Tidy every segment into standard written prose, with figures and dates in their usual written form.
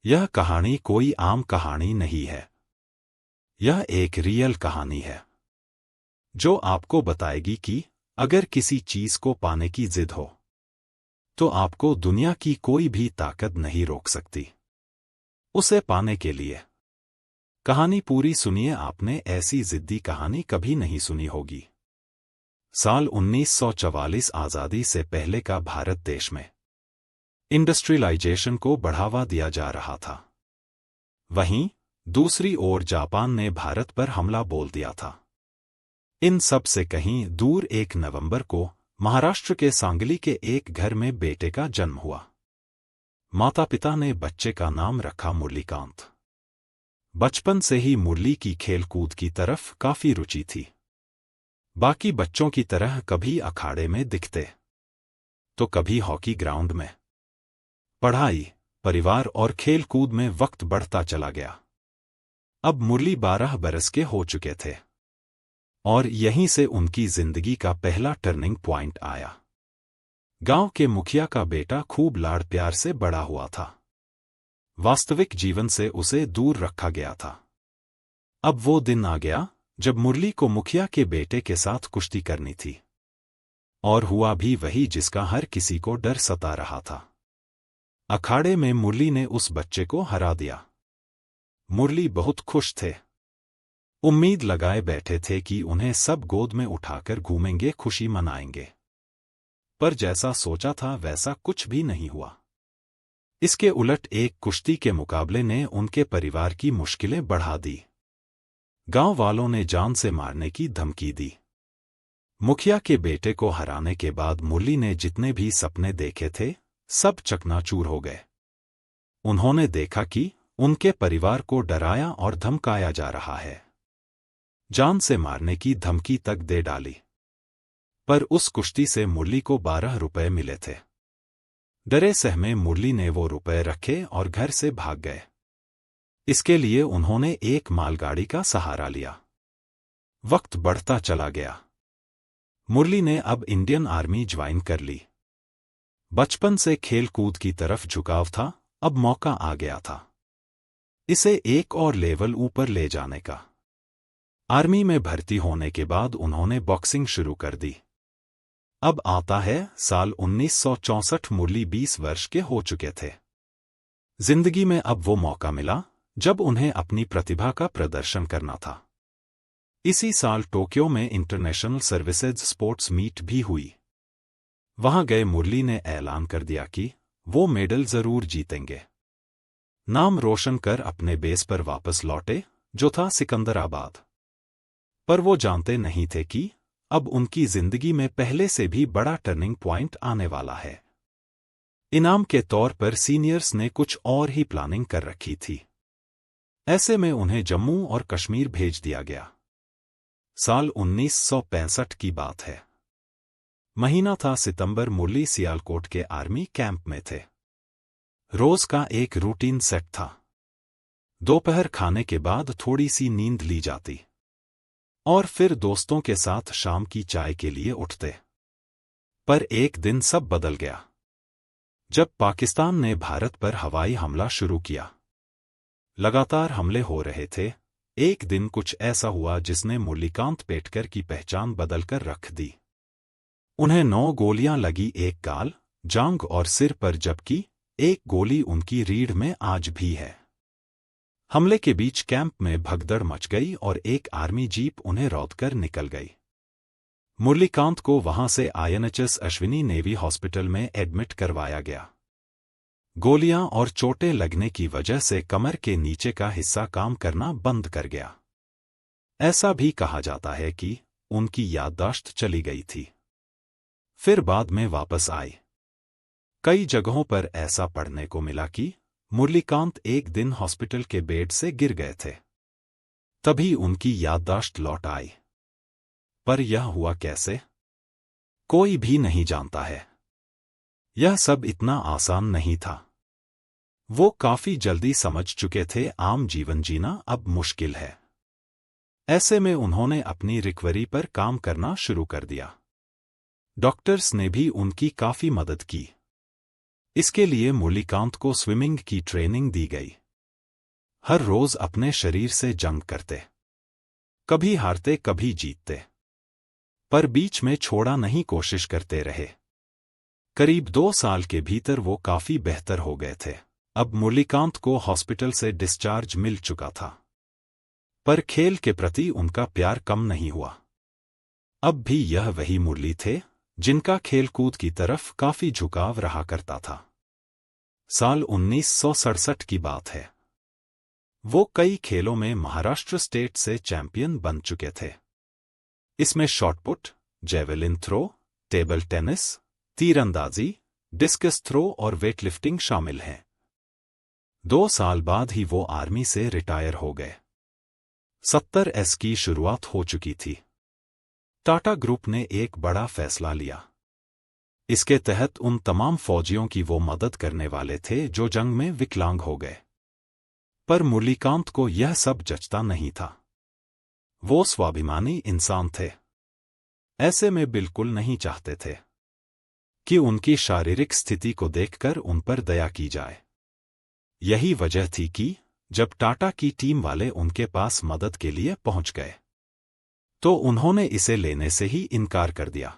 यह कहानी कोई आम कहानी नहीं है। यह एक रियल कहानी है जो आपको बताएगी कि अगर किसी चीज को पाने की जिद हो तो आपको दुनिया की कोई भी ताकत नहीं रोक सकती उसे पाने के लिए। कहानी पूरी सुनिए, आपने ऐसी जिद्दी कहानी कभी नहीं सुनी होगी। साल 1944 आजादी से पहले का भारत देश में इंडस्ट्रियलाइजेशन को बढ़ावा दिया जा रहा था। वहीं दूसरी ओर जापान ने भारत पर हमला बोल दिया था। इन सब से कहीं दूर 1 नवंबर को महाराष्ट्र के सांगली के एक घर में बेटे का जन्म हुआ। माता पिता ने बच्चे का नाम रखा मुरलीकांत। बचपन से ही मुरली की खेलकूद की तरफ काफी रुचि थी। बाकी बच्चों की तरह कभी अखाड़े में दिखते तो कभी हॉकी ग्राउंड में। पढ़ाई, परिवार और खेलकूद में वक्त बढ़ता चला गया। अब मुरली 12 बरस के हो चुके थे और यहीं से उनकी जिंदगी का पहला टर्निंग पॉइंट आया। गांव के मुखिया का बेटा खूब लाड़ प्यार से बड़ा हुआ था। वास्तविक जीवन से उसे दूर रखा गया था। अब वो दिन आ गया जब मुरली को मुखिया के बेटे के साथ कुश्ती करनी थी। और हुआ भी वही जिसका हर किसी को डर सता रहा था। अखाड़े में मुरली ने उस बच्चे को हरा दिया। मुरली बहुत खुश थे। उम्मीद लगाए बैठे थे कि उन्हें सब गोद में उठाकर घूमेंगे, खुशी मनाएंगे। पर जैसा सोचा था वैसा कुछ भी नहीं हुआ। इसके उलट एक कुश्ती के मुकाबले ने उनके परिवार की मुश्किलें बढ़ा दी। गांव वालों ने जान से मारने की धमकी दी। मुखिया के बेटे को हराने के बाद मुरली ने जितने भी सपने देखे थे सब चकनाचूर हो गए। उन्होंने देखा कि उनके परिवार को डराया और धमकाया जा रहा है। जान से मारने की धमकी तक दे डाली। पर उस कुश्ती से मुरली को 12 रुपए मिले थे। डरे सहमे मुरली ने वो रुपए रखे और घर से भाग गए। इसके लिए उन्होंने एक मालगाड़ी का सहारा लिया। वक्त बढ़ता चला गया। मुरली ने अब इंडियन आर्मी ज्वाइन कर ली। बचपन से खेल कूद की तरफ झुकाव था, अब मौका आ गया था इसे एक और लेवल ऊपर ले जाने का। आर्मी में भर्ती होने के बाद उन्होंने बॉक्सिंग शुरू कर दी। अब आता है साल 1964। मुरली 20 वर्ष के हो चुके थे। जिंदगी में अब वो मौका मिला जब उन्हें अपनी प्रतिभा का प्रदर्शन करना था। इसी साल टोक्यो में इंटरनेशनल सर्विसेज स्पोर्ट्स मीट भी हुई। वहां गए मुरली ने ऐलान कर दिया कि वो मेडल जरूर जीतेंगे। नाम रोशन कर अपने बेस पर वापस लौटे जो था सिकंदराबाद। पर वो जानते नहीं थे कि अब उनकी जिंदगी में पहले से भी बड़ा टर्निंग पॉइंट आने वाला है। इनाम के तौर पर सीनियर्स ने कुछ और ही प्लानिंग कर रखी थी। ऐसे में उन्हें जम्मू और कश्मीर भेज दिया गया। साल 1965 की बात है। महीना था सितंबर। मुरली सियालकोट के आर्मी कैंप में थे। रोज का एक रूटीन सेट था। दोपहर खाने के बाद थोड़ी सी नींद ली जाती और फिर दोस्तों के साथ शाम की चाय के लिए उठते। पर एक दिन सब बदल गया जब पाकिस्तान ने भारत पर हवाई हमला शुरू किया। लगातार हमले हो रहे थे। एक दिन कुछ ऐसा हुआ जिसने मुरलीकांत पेटकर की पहचान बदलकर रख दी। उन्हें 9 गोलियां लगी, एक गाल, जांघ और सिर पर, जबकि एक गोली उनकी रीढ़ में आज भी है। हमले के बीच कैंप में भगदड़ मच गई और एक आर्मी जीप उन्हें रौंदकर निकल गई। मुरलीकांत को वहां से INHS अश्विनी नेवी हॉस्पिटल में एडमिट करवाया गया। गोलियां और चोटें लगने की वजह से कमर के नीचे का हिस्सा काम करना बंद कर गया। ऐसा भी कहा जाता है कि उनकी याददाश्त चली गई थी। फिर बाद में वापस आई। कई जगहों पर ऐसा पढ़ने को मिला कि मुरलीकांत एक दिन हॉस्पिटल के बेड से गिर गए थे। तभी उनकी याददाश्त लौट आई। पर यह हुआ कैसे, कोई भी नहीं जानता है। यह सब इतना आसान नहीं था। वो काफी जल्दी समझ चुके थे आम जीवन जीना अब मुश्किल है। ऐसे में उन्होंने अपनी रिकवरी पर काम करना शुरू कर दिया। डॉक्टर्स ने भी उनकी काफी मदद की। इसके लिए मुरलीकांत को स्विमिंग की ट्रेनिंग दी गई। हर रोज अपने शरीर से जंग करते, कभी हारते कभी जीतते, पर बीच में छोड़ा नहीं, कोशिश करते रहे। करीब 2 साल के भीतर वो काफी बेहतर हो गए थे। अब मुरलीकांत को हॉस्पिटल से डिस्चार्ज मिल चुका था, पर खेल के प्रति उनका प्यार कम नहीं हुआ। अब भी यह वही मुरली थे जिनका खेलकूद की तरफ काफी झुकाव रहा करता था। साल 1967 की बात है। वो कई खेलों में महाराष्ट्र स्टेट से चैंपियन बन चुके थे। इसमें shot put, javelin throw, table tennis, तीरंदाजी, डिस्कस थ्रो और वेटलिफ्टिंग शामिल हैं। 2 साल बाद ही वो आर्मी से रिटायर हो गए। 70s की शुरुआत हो चुकी थी। टाटा ग्रुप ने एक बड़ा फैसला लिया। इसके तहत उन तमाम फौजियों की वो मदद करने वाले थे जो जंग में विकलांग हो गए। पर मुरलीकांत को यह सब जचता नहीं था। वो स्वाभिमानी इंसान थे। ऐसे में बिल्कुल नहीं चाहते थे कि उनकी शारीरिक स्थिति को देखकर उन पर दया की जाए। यही वजह थी कि जब टाटा की टीम वाले उनके पास मदद के लिए पहुंच गए तो उन्होंने इसे लेने से ही इनकार कर दिया।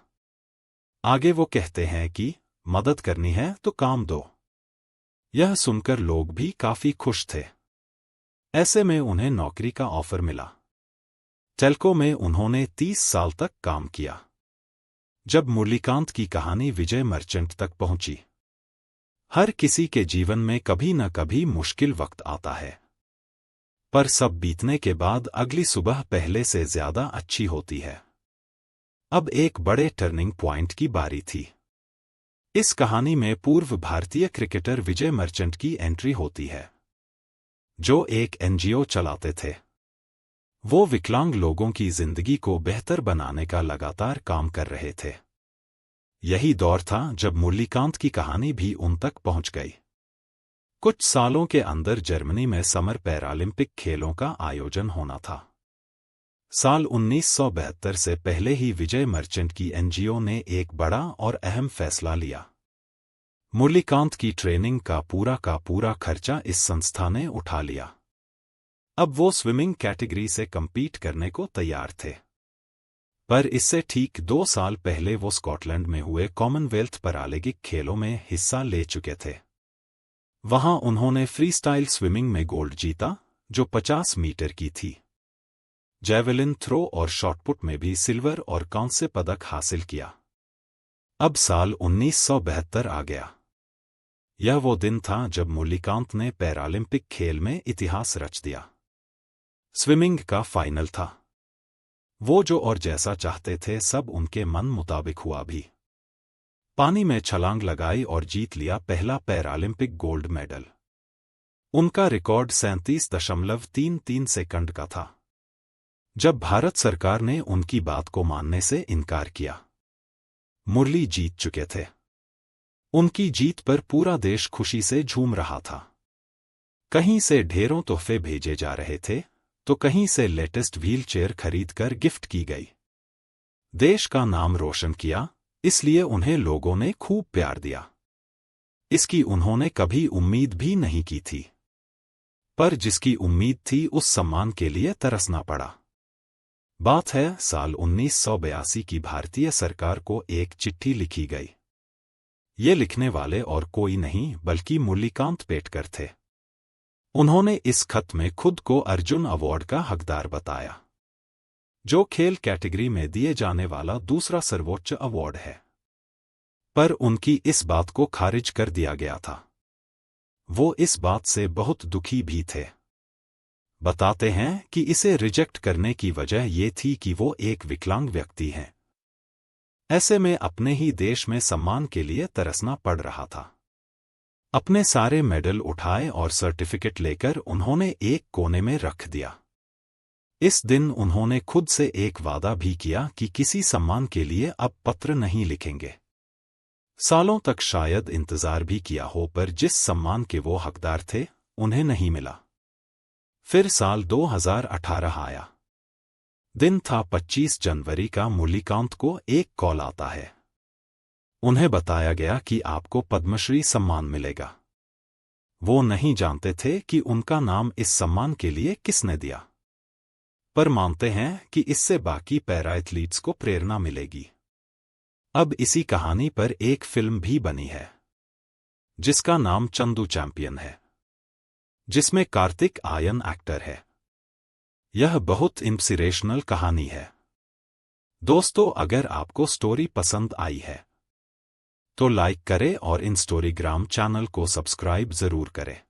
आगे वो कहते हैं कि मदद करनी है तो काम दो। यह सुनकर लोग भी काफी खुश थे। ऐसे में उन्हें नौकरी का ऑफर मिला। टेल्को में उन्होंने 30 साल तक काम किया। जब मुरलीकांत की कहानी विजय मर्चेंट तक पहुंची। हर किसी के जीवन में कभी न कभी मुश्किल वक्त आता है, पर सब बीतने के बाद अगली सुबह पहले से ज्यादा अच्छी होती है। अब एक बड़े टर्निंग पॉइंट की बारी थी। इस कहानी में पूर्व भारतीय क्रिकेटर विजय मर्चेंट की एंट्री होती है, जो एक एनजीओ चलाते थे। वो विकलांग लोगों की जिंदगी को बेहतर बनाने का लगातार काम कर रहे थे। यही दौर था जब मुरलीकांत की कहानी भी उन तक पहुंच गई। कुछ सालों के अंदर जर्मनी में समर पैरालिम्पिक खेलों का आयोजन होना था। साल 1972 से पहले ही विजय मर्चेंट की एनजीओ ने एक बड़ा और अहम फैसला लिया। मुरलीकांत की ट्रेनिंग का पूरा खर्चा इस संस्था ने उठा लिया। अब वो स्विमिंग कैटेगरी से कम्पीट करने को तैयार थे। पर इससे ठीक 2 साल पहले वो स्कॉटलैंड में हुए कॉमनवेल्थ पैरालिम्पिक खेलों में हिस्सा ले चुके थे। वहां उन्होंने फ्रीस्टाइल स्विमिंग में गोल्ड जीता, जो 50 मीटर की थी। जेवेलिन थ्रो और शॉटपुट में भी सिल्वर और कांस्य पदक हासिल किया। अब साल 1972 आ गया। यह वो दिन था जब मुरलीकांत ने पैरालिम्पिक खेल में इतिहास रच दिया। स्विमिंग का फाइनल था। वो जो और जैसा चाहते थे सब उनके मन मुताबिक हुआ भी। पानी में छलांग लगाई और जीत लिया पहला पैरालिम्पिक गोल्ड मेडल। उनका रिकॉर्ड 37.33 सेकंड का था। जब भारत सरकार ने उनकी बात को मानने से इनकार किया, मुरली जीत चुके थे। उनकी जीत पर पूरा देश खुशी से झूम रहा था। कहीं से ढेरों तोहफे भेजे जा रहे थे, तो कहीं से लेटेस्ट व्हील चेयर खरीदकर गिफ्ट की गई। देश का नाम रोशन किया, इसलिए उन्हें लोगों ने खूब प्यार दिया। इसकी उन्होंने कभी उम्मीद भी नहीं की थी। पर जिसकी उम्मीद थी उस सम्मान के लिए तरसना पड़ा। बात है साल 1982 की। भारतीय सरकार को एक चिट्ठी लिखी गई। ये लिखने वाले और कोई नहीं बल्कि मुरलीकांत पेटकर थे। उन्होंने इस खत में खुद को अर्जुन अवार्ड का हकदार बताया, जो खेल कैटेगरी में दिए जाने वाला दूसरा सर्वोच्च अवार्ड है। पर उनकी इस बात को खारिज कर दिया गया था। वो इस बात से बहुत दुखी भी थे। बताते हैं कि इसे रिजेक्ट करने की वजह ये थी कि वो एक विकलांग व्यक्ति हैं। ऐसे में अपने ही देश में सम्मान के लिए तरसना पड़ रहा था। अपने सारे मेडल उठाए और सर्टिफिकेट लेकर उन्होंने एक कोने में रख दिया। इस दिन उन्होंने खुद से एक वादा भी किया कि किसी सम्मान के लिए अब पत्र नहीं लिखेंगे। सालों तक शायद इंतजार भी किया हो, पर जिस सम्मान के वो हकदार थे उन्हें नहीं मिला। फिर साल 2018 आया। दिन था 25 जनवरी का। मुरलीकांत को एक कॉल आता है। उन्हें बताया गया कि आपको पद्मश्री सम्मान मिलेगा। वो नहीं जानते थे कि उनका नाम इस सम्मान के लिए किसने दिया, पर मानते हैं कि इससे बाकी पैरा एथलीट्स को प्रेरणा मिलेगी। अब इसी कहानी पर एक फिल्म भी बनी है, जिसका नाम चंदू चैंपियन है, जिसमें कार्तिक आर्यन एक्टर है। यह बहुत इंस्पिरेशनल कहानी है। दोस्तों, अगर आपको स्टोरी पसंद आई है तो लाइक करें और इन स्टोरीग्राम चैनल को सब्सक्राइब जरूर करें।